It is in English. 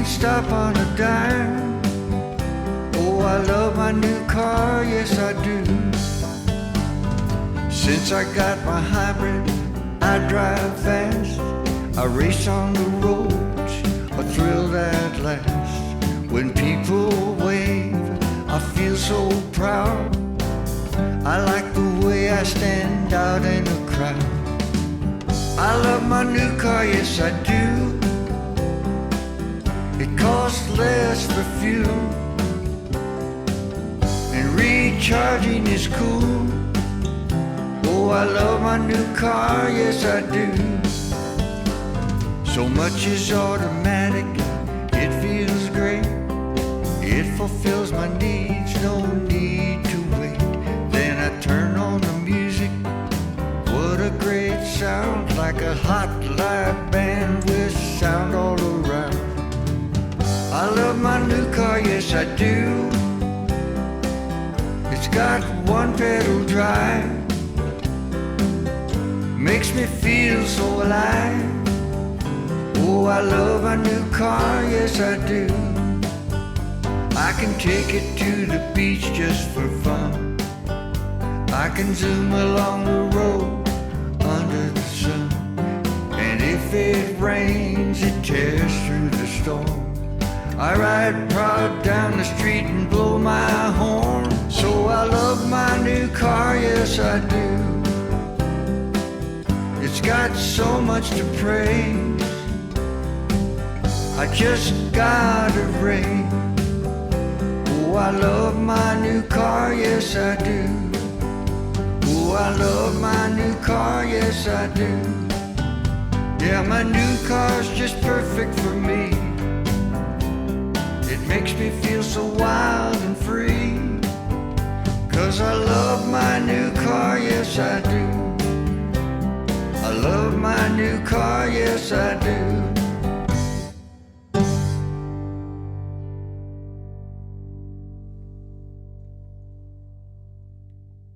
can't stop on a dime. Oh, I love my new car, yes I do. Since I got my hybrid, I drive fast. I race on the roads, a thrill that lasts. When people wave, I feel so proud. I like the way I stand out in a crowd. I love my new car, yes I do. It costs less for fuel, and recharging is cool. Oh, I love my new car, yes I do. So much is automatic, it feels great. It fulfills my needs, no need to wait. Then I turn on the music, what a great sound. Like a hot live band with sound all around. I love my new car, yes I do. It's got one pedal drive, makes me feel so alive. Oh, I love my new car, yes I do. I can take it to the beach just for fun. I can zoom along the road under the sun. And if it rains, it tears through the storm. I ride proud down the street and blow my horn. So I love my new car, yes I do. It's got so much to praise, I just gotta rave. Oh, I love my new car, yes I do. Oh, I love my new car, yes I do. Yeah, my new car's just perfect for me. It makes me feel so wild and free. 'Cause I love my new car, yes I do. I love my new car, yes I do.